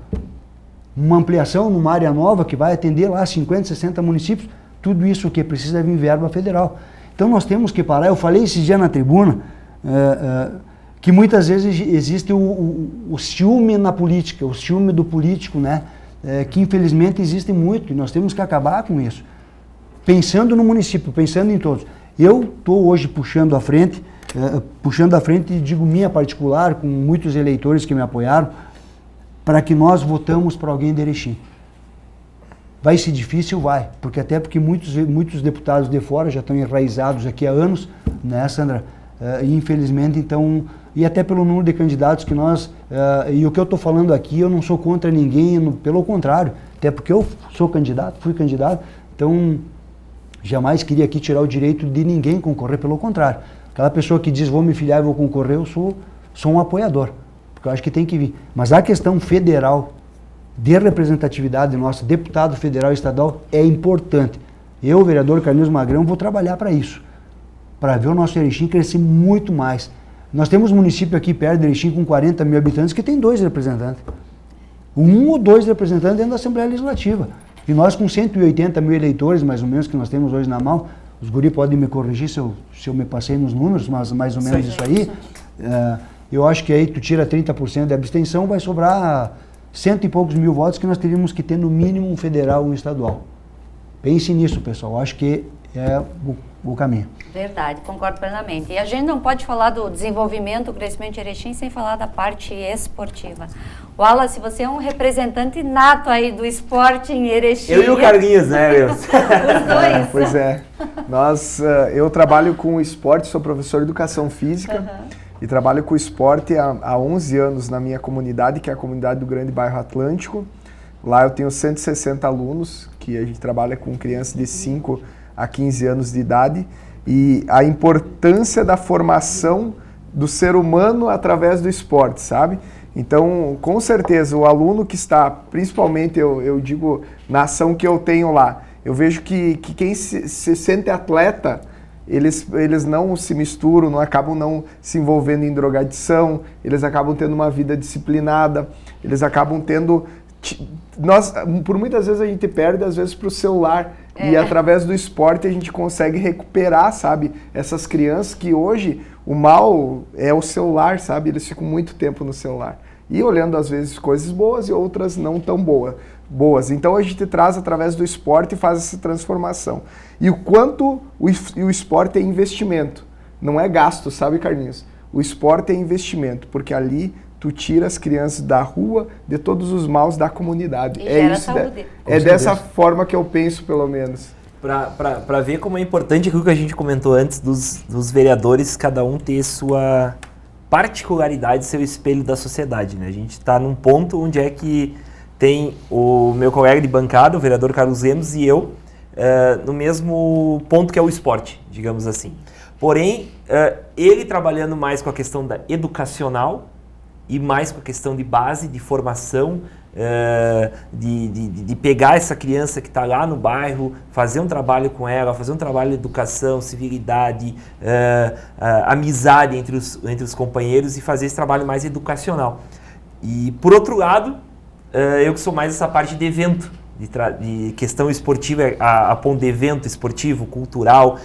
uma ampliação numa área nova que vai atender lá 50, 60 municípios, tudo isso que precisa vir verba federal. Então nós temos que parar, eu falei esse dia na tribuna, que muitas vezes existe o ciúme na política, o ciúme do político, né? Que infelizmente existe muito e nós temos que acabar com isso. Pensando no município, pensando em todos. Eu estou hoje puxando à frente, digo minha particular, com muitos eleitores que me apoiaram, para que nós votamos para alguém de Erechim. Vai ser difícil? Vai, porque muitos deputados de fora já estão enraizados aqui há anos, né, Sandra? E infelizmente, então, e até pelo número de candidatos que nós, e o que eu estou falando aqui, eu não sou contra ninguém, pelo contrário, até porque eu sou candidato, fui candidato, então jamais queria aqui tirar o direito de ninguém concorrer, pelo contrário. Aquela pessoa que diz, vou me filiar e vou concorrer, eu sou um apoiador, porque eu acho que tem que vir. Mas a questão federal, de representatividade nossa, deputado federal e estadual, é importante. Eu, vereador Carlinhos Magrão, vou trabalhar para isso, para ver o nosso Erechim crescer muito mais. Nós temos um município aqui perto de Erechim com 40 mil habitantes que tem 2 representantes. 1 ou 2 representantes dentro da Assembleia Legislativa. E nós com 180 mil eleitores, mais ou menos, que nós temos hoje na mão, os guri podem me corrigir se eu me passei nos números, mas mais ou menos isso aí. Eu acho que aí tu tira 30% de abstenção, vai sobrar 100 e poucos mil votos que nós teríamos que ter no mínimo um federal e um estadual. Pense nisso, pessoal. Acho que é o caminho. Verdade, concordo plenamente. E a gente não pode falar do desenvolvimento, do crescimento de Erechim sem falar da parte esportiva. Wallace, você é um representante nato aí do esporte em Erechim. Eu e o Carlinhos, né, Os dois. Pois é. Eu trabalho com esporte, sou professor de educação física e trabalho com esporte há 11 anos na minha comunidade, que é a comunidade do Grande Bairro Atlântico. Lá eu tenho 160 alunos, que a gente trabalha com crianças de 5 a 15 anos de idade, e a importância da formação do ser humano através do esporte, sabe? Então, com certeza, o aluno que está, principalmente eu digo na ação que eu tenho lá, eu vejo que quem se sente atleta, eles não se misturam, não acabam não se envolvendo em drogadição, eles acabam tendo uma vida disciplinada, eles acabam tendo... por muitas vezes a gente perde, às vezes, para o celular. E através do esporte a gente consegue recuperar, sabe? Essas crianças que hoje o mal é o celular, sabe? Eles ficam muito tempo no celular. E olhando, às vezes, coisas boas e outras não tão boas. Então a gente traz através do esporte e faz essa transformação. E o quanto o esporte é investimento. Não é gasto, sabe, Carlinhos? O esporte é investimento, porque ali... tu tira as crianças da rua, de todos os maus da comunidade. E gera saúde. É dessa forma que eu penso, pelo menos. Para ver como é importante aquilo que a gente comentou antes dos vereadores, cada um ter sua particularidade, seu espelho da sociedade, né? A gente está num ponto onde é que tem o meu colega de bancada, o vereador Carlos Lemos, e eu, no mesmo ponto que é o esporte, digamos assim. Porém, ele trabalhando mais com a questão da educacional e mais com a questão de base, de formação, de pegar essa criança que está lá no bairro, fazer um trabalho com ela, fazer um trabalho de educação, civilidade, amizade entre os companheiros e fazer esse trabalho mais educacional. E, por outro lado, eu que sou mais essa parte de evento, de questão esportiva, a ponto de evento esportivo, cultural,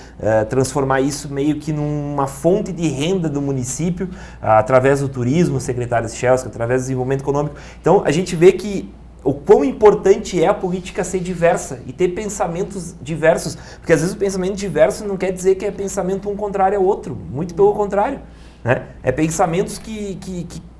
transformar isso meio que numa fonte de renda do município, através do turismo, secretário Schelski, através do desenvolvimento econômico. Então, a gente vê que o quão importante é a política ser diversa e ter pensamentos diversos, porque às vezes o pensamento diverso não quer dizer que é pensamento um contrário ao outro, muito pelo contrário, né? É pensamentos que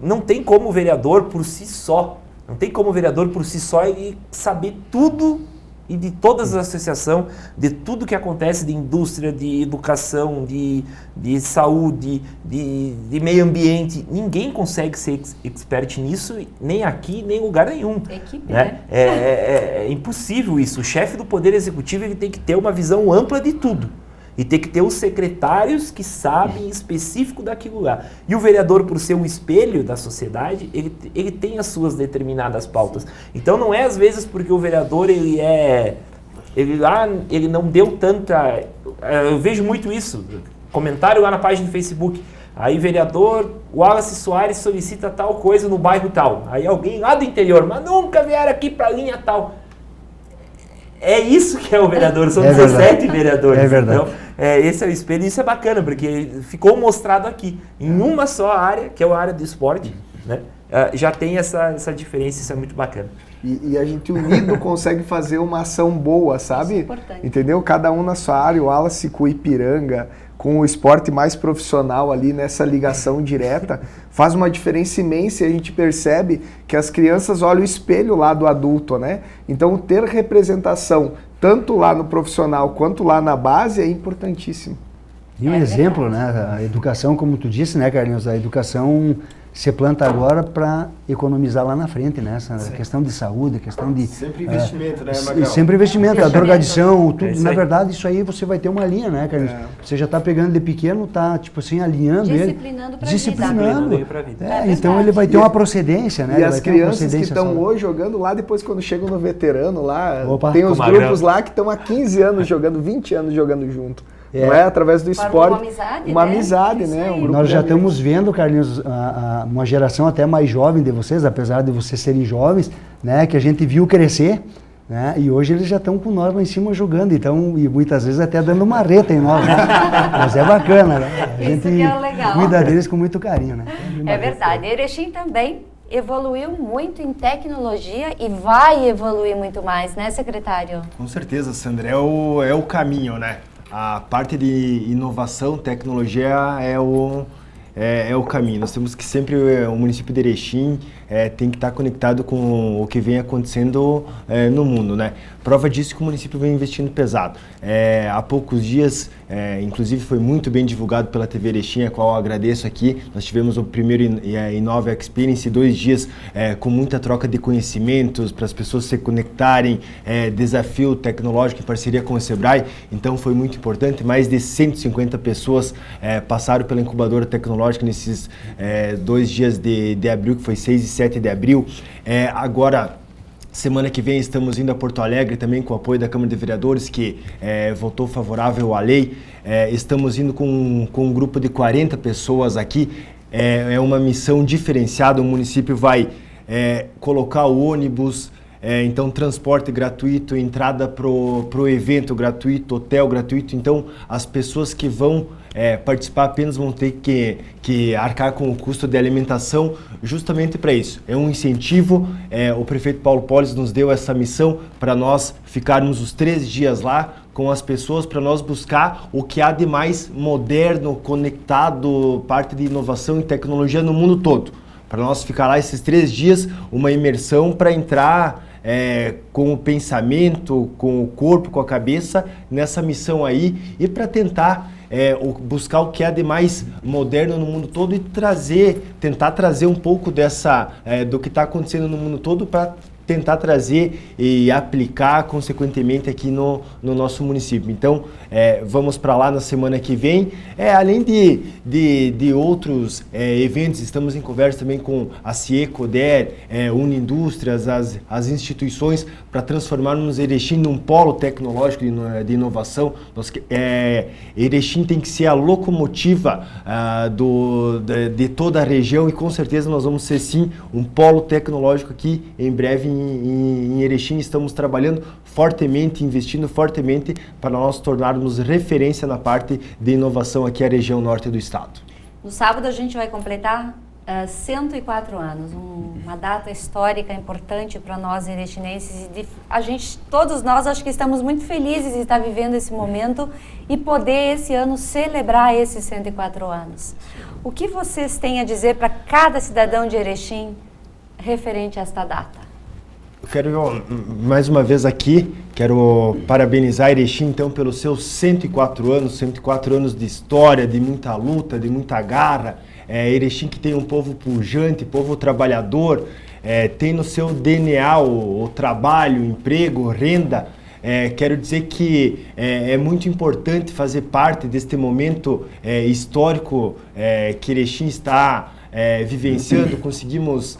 não tem como o vereador por si só. Não tem como o vereador por si só ele saber tudo e de todas as associações, de tudo que acontece de indústria, de educação, de saúde, de meio ambiente. Ninguém consegue ser expert nisso, nem aqui, nem em lugar nenhum. Equipe, né? É impossível isso. O chefe do Poder Executivo ele tem que ter uma visão ampla de tudo. E tem que ter os secretários que sabem específico daquilo lá. E o vereador, por ser o espelho da sociedade, ele tem as suas determinadas pautas. Então não é às vezes porque o vereador ele não deu tanta... Eu vejo muito isso. Comentário lá na página do Facebook. Aí vereador Wallace Soares solicita tal coisa no bairro tal. Aí alguém lá do interior, mas nunca vieram aqui para a linha tal. É isso que é o vereador, são 17 vereadores. É verdade. Então, esse é o espelho e isso é bacana, porque ficou mostrado aqui. Em uma só área, que é a área do esporte, né? Já tem essa diferença, isso é muito bacana. E a gente unido consegue fazer uma ação boa, sabe? Isso é importante. Entendeu? Cada um na sua área, o Wallace com o Ipiranga, com o esporte mais profissional ali nessa ligação direta, faz uma diferença imensa e a gente percebe que as crianças olham o espelho lá do adulto, né? Então ter representação tanto lá no profissional quanto lá na base é importantíssimo. E um exemplo, né? A educação, como tu disse, né, Carlinhos? A educação se planta agora para economizar lá na frente, né? Essa questão de saúde, questão de... Sempre investimento, né, Magrão? Sempre investimento, a drogadição, tudo. isso Na aí. verdade, isso aí você vai ter uma linha, né, Carlinhos? Você já está pegando de pequeno, tá, tipo assim, alinhando ele. Disciplinando pra Disciplinando ele pra vida. Então ele vai ter uma procedência, né? E Ele as vai ter uma crianças que procedência estão só. hoje jogando lá, depois quando chegam no veterano lá, Opa. tem os Com grupos Magrão. lá que estão há 15 anos jogando, 20 anos jogando junto. É. Não é? Através do Forma esporte. uma amizade, Uma né? amizade, Isso né? aí. Um grupo Nós de já amigos. estamos vendo, Carlinhos, uma geração até mais jovem de vocês, apesar de vocês serem jovens, né, que a gente viu crescer, né, e hoje eles já estão com nós lá em cima jogando, então, e muitas vezes até dando uma reta em nós, né? Mas é bacana, né? A gente que é o legal. cuida deles com muito carinho, né? É verdade. Erechim também evoluiu muito em tecnologia e vai evoluir muito mais, né, secretário? Com certeza, Sandra, é o caminho, né? A parte de inovação, tecnologia é o caminho. Nós temos que sempre, o município de Erechim tem que estar conectado com o que vem acontecendo no mundo, né? Prova disso que o município vem investindo pesado. Há poucos dias, inclusive foi muito bem divulgado pela TV Erechim, a qual eu agradeço aqui. Nós tivemos o primeiro Inova Experience, 2 dias com muita troca de conhecimentos para as pessoas se conectarem, desafio tecnológico em parceria com o Sebrae. Então foi muito importante. Mais de 150 pessoas passaram pela incubadora tecnológica nesses 2 dias de abril, que foi 6 e 7 de abril. Agora, semana que vem estamos indo a Porto Alegre também com o apoio da Câmara de Vereadores, que votou favorável à lei. Estamos indo com um grupo de 40 pessoas aqui. É uma missão diferenciada. O município vai colocar o ônibus, então transporte gratuito, entrada pro evento gratuito, hotel gratuito. Então as pessoas que vão participar apenas vão ter que arcar com o custo de alimentação justamente para isso. É um incentivo, o prefeito Paulo Polis nos deu essa missão para nós ficarmos os 3 dias lá com as pessoas, para nós buscar o que há de mais moderno, conectado, parte de inovação e tecnologia no mundo todo. Para nós ficar lá esses 3 dias, uma imersão para entrar com o pensamento, com o corpo, com a cabeça nessa missão aí e para tentar buscar o que há de mais moderno no mundo todo e tentar trazer um pouco do que está acontecendo no mundo todo para tentar trazer e aplicar consequentemente aqui no nosso município. Então, vamos para lá na semana que vem. Além de outros eventos, estamos em conversa também com a CIE, CODER, Unindústrias, as instituições, para transformarmos Erechim num polo tecnológico de inovação. Erechim tem que ser a locomotiva de toda a região e com certeza nós vamos ser sim um polo tecnológico aqui em breve em Erechim. Estamos trabalhando fortemente, investindo fortemente para nós tornarmos referência na parte de inovação aqui na região norte do estado. No sábado a gente vai completar 104 anos, uma data histórica importante para nós erechinenses e todos nós acho que estamos muito felizes de estar vivendo esse momento e poder esse ano celebrar esses 104 anos. O que vocês têm a dizer para cada cidadão de Erechim referente a esta data? Eu quero, mais uma vez aqui, quero parabenizar Erechim, então, pelos seus 104 anos de história, de muita luta, de muita garra. Erechim que tem um povo pujante, povo trabalhador, tem no seu DNA o trabalho, o emprego, renda. Quero dizer que é muito importante fazer parte deste momento histórico que Erechim está vivenciando. Conseguimos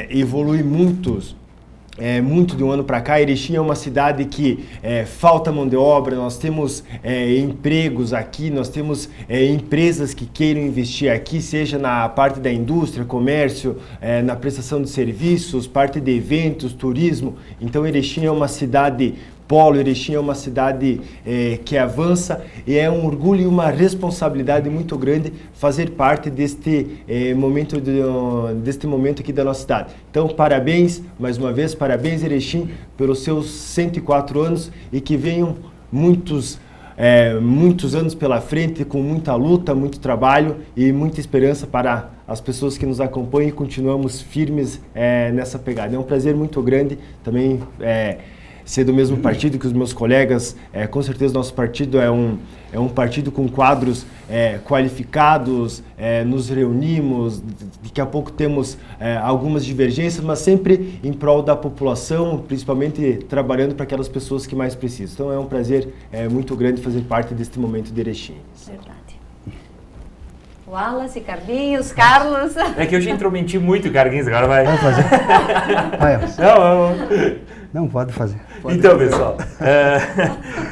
evoluir muito de um ano para cá. Erechim é uma cidade que falta mão de obra, nós temos empregos aqui, nós temos empresas que queiram investir aqui, seja na parte da indústria, comércio, na prestação de serviços, parte de eventos, turismo. Então Erechim é uma cidade polo, Erechim é uma cidade que avança e é um orgulho e uma responsabilidade muito grande fazer parte deste momento aqui da nossa cidade. Então, parabéns, mais uma vez, parabéns Erechim pelos seus 104 anos e que venham muitos anos pela frente com muita luta, muito trabalho e muita esperança para as pessoas que nos acompanham e continuamos firmes nessa pegada. É um prazer muito grande também ser do mesmo partido que os meus colegas. Com certeza nosso partido é um partido com quadros qualificados, nos reunimos, daqui a pouco temos algumas divergências, mas sempre em prol da população, principalmente trabalhando para aquelas pessoas que mais precisam. Então é um prazer muito grande fazer parte deste momento de Erechim. Verdade. Wallace, Carlinhos, Carlos. É que eu já intrometi muito, Carlinhos, agora vai. Vamos fazer. Não, pode fazer. Então, pessoal,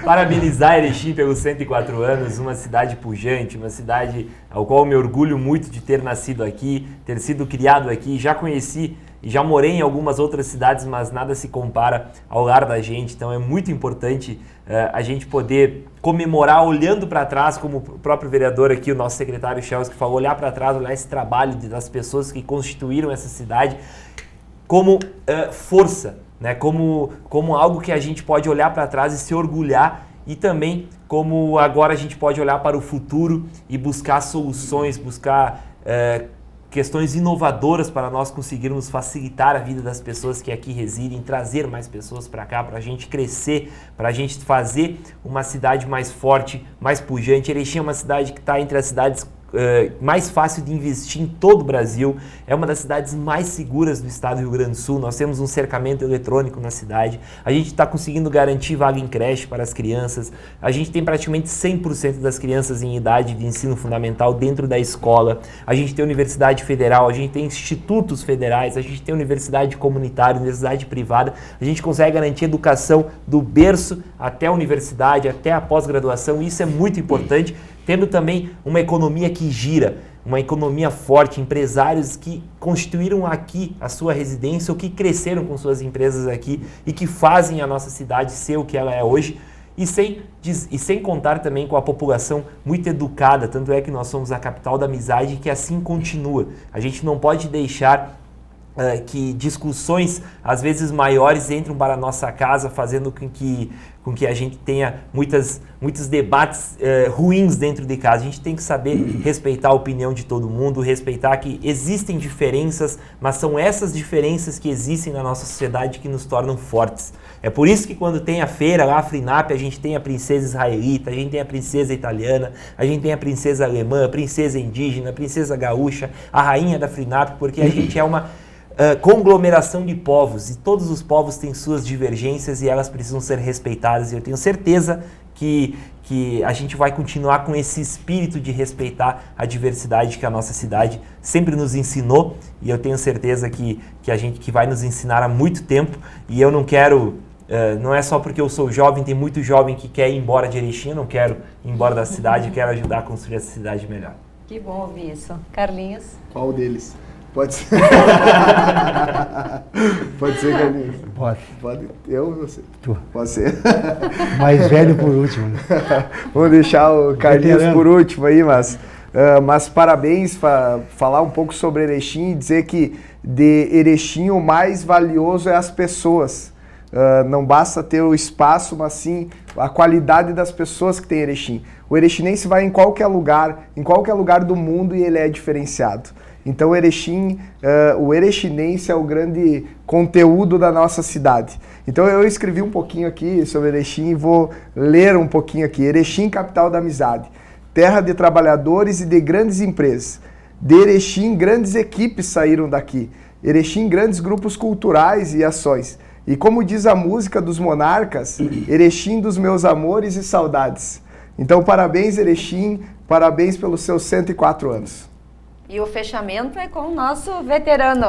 parabenizar Erechim pelos 104 anos, uma cidade pujante, uma cidade ao qual eu me orgulho muito de ter nascido aqui, ter sido criado aqui. Já conheci e já morei em algumas outras cidades, mas nada se compara ao lar da gente. Então é muito importante a gente poder comemorar olhando para trás, como o próprio vereador aqui, o nosso secretário Chelsky falou, olhar para trás, olhar esse trabalho das pessoas que constituíram essa cidade como força, né? Como algo que a gente pode olhar para trás e se orgulhar, e também como agora a gente pode olhar para o futuro e buscar soluções, buscar questões inovadoras para nós conseguirmos facilitar a vida das pessoas que aqui residem, trazer mais pessoas para cá, para a gente crescer, para a gente fazer uma cidade mais forte, mais pujante. Erechim é uma cidade que está entre as cidades mais fácil de investir em todo o Brasil, é uma das cidades mais seguras do estado do Rio Grande do Sul. Nós temos um cercamento eletrônico na cidade, a gente está conseguindo garantir vaga em creche para as crianças, a gente tem praticamente 100% das crianças em idade de ensino fundamental dentro da escola, a gente tem universidade federal, a gente tem institutos federais, a gente tem universidade comunitária, universidade privada, a gente consegue garantir educação do berço até a universidade, até a pós-graduação. Isso é muito importante, tendo também uma economia que gira, uma economia forte, empresários que constituíram aqui a sua residência ou que cresceram com suas empresas aqui e que fazem a nossa cidade ser o que ela é hoje, e sem contar também com a população muito educada, tanto é que nós somos a capital da amizade e que assim continua. A gente não pode deixar que discussões às vezes maiores entram para a nossa casa, fazendo com que a gente tenha muitos debates ruins dentro de casa. A gente tem que saber respeitar a opinião de todo mundo, respeitar que existem diferenças, mas são essas diferenças que existem na nossa sociedade que nos tornam fortes. É por isso que quando tem a feira lá, a FRINAP, a gente tem a princesa israelita, a gente tem a princesa italiana, a gente tem a princesa alemã, a princesa indígena, a princesa gaúcha, a rainha da FRINAP, porque a gente é uma conglomeração de povos, e todos os povos têm suas divergências e elas precisam ser respeitadas, e eu tenho certeza que a gente vai continuar com esse espírito de respeitar a diversidade que a nossa cidade sempre nos ensinou, e eu tenho certeza que vai nos ensinar há muito tempo, e eu não quero, não é só porque eu sou jovem, tem muito jovem que quer ir embora de Erechim, eu não quero ir embora da cidade, eu quero ajudar a construir essa cidade melhor. Que bom ouvir isso. Carlinhos? Qual deles? Pode ser. Pode ser, Carlinhos? Pode. Eu ou você? Tu. Pode ser. Mais velho por último. Né? Vamos deixar o Carlinhos Veterano. por último aí, mas parabéns, falar um pouco sobre Erechim e dizer que de Erechim o mais valioso é as pessoas. Não basta ter o espaço, mas sim a qualidade das pessoas que tem Erechim. O erechinense vai em qualquer lugar do mundo e ele é diferenciado. Então Erechim, o erechinense é o grande conteúdo da nossa cidade. Então eu escrevi um pouquinho aqui sobre Erechim e vou ler um pouquinho aqui. Erechim, capital da amizade, terra de trabalhadores e de grandes empresas. De Erechim, grandes equipes saíram daqui. Erechim, grandes grupos culturais e ações. E como diz a música dos Monarcas, Erechim dos meus amores e saudades. Então parabéns Erechim, parabéns pelos seus 104 anos. E o fechamento é com o nosso veterano.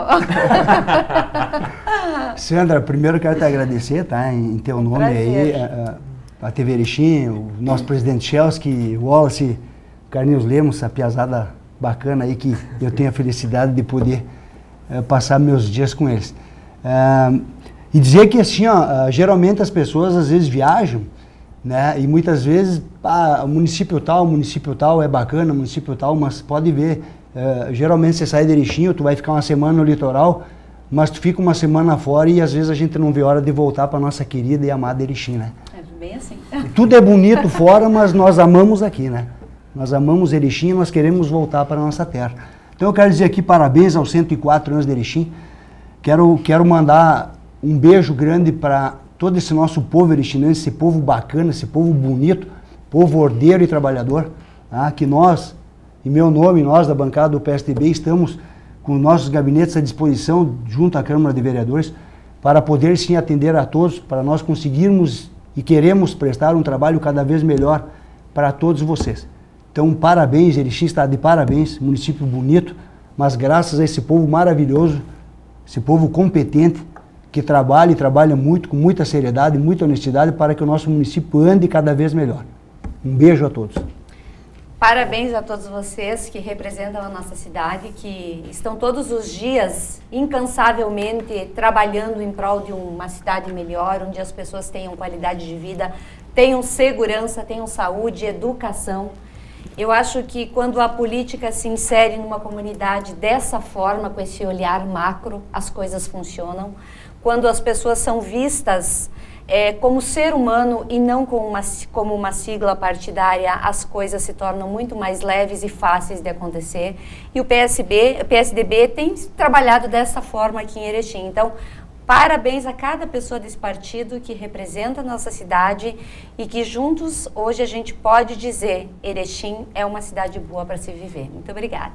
Sandra, primeiro quero te agradecer, tá? Em teu nome Prazer. aí, a TV Erechim, o nosso presidente Chelsky, o Wallace, Carlinhos Lemos, a piazada bacana aí que eu tenho a felicidade de poder passar meus dias com eles. E dizer que assim, geralmente as pessoas às vezes viajam, né? E muitas vezes, o município tal é bacana, município tal, mas pode ver, geralmente você sai de Erechim, tu vai ficar uma semana no litoral, mas tu fica uma semana fora e às vezes a gente não vê hora de voltar para nossa querida e amada Erechim, né? É bem assim. Tudo é bonito fora, mas nós amamos aqui, né? Nós amamos Erechim e nós queremos voltar para a nossa terra. Então eu quero dizer aqui parabéns aos 104 anos de Erechim. Quero mandar um beijo grande para todo esse nosso povo erechinense, esse povo bacana, esse povo bonito, povo ordeiro e trabalhador, que nós, em meu nome, nós da bancada do PSDB, estamos com nossos gabinetes à disposição junto à Câmara de Vereadores para poder sim atender a todos, para nós conseguirmos e queremos prestar um trabalho cada vez melhor para todos vocês. Então, parabéns, Erechim está de parabéns, município bonito, mas graças a esse povo maravilhoso, esse povo competente, que trabalha e trabalha muito, com muita seriedade, muita honestidade, para que o nosso município ande cada vez melhor. Um beijo a todos. Parabéns a todos vocês que representam a nossa cidade, que estão todos os dias incansavelmente trabalhando em prol de uma cidade melhor, onde as pessoas tenham qualidade de vida, tenham segurança, tenham saúde, educação. Eu acho que quando a política se insere numa comunidade dessa forma, com esse olhar macro, as coisas funcionam. Quando as pessoas são vistas como ser humano e não como uma sigla partidária, as coisas se tornam muito mais leves e fáceis de acontecer. E o PSDB tem trabalhado dessa forma aqui em Erechim. Então, parabéns a cada pessoa desse partido que representa a nossa cidade e que juntos hoje a gente pode dizer: Erechim é uma cidade boa para se viver. Muito obrigada.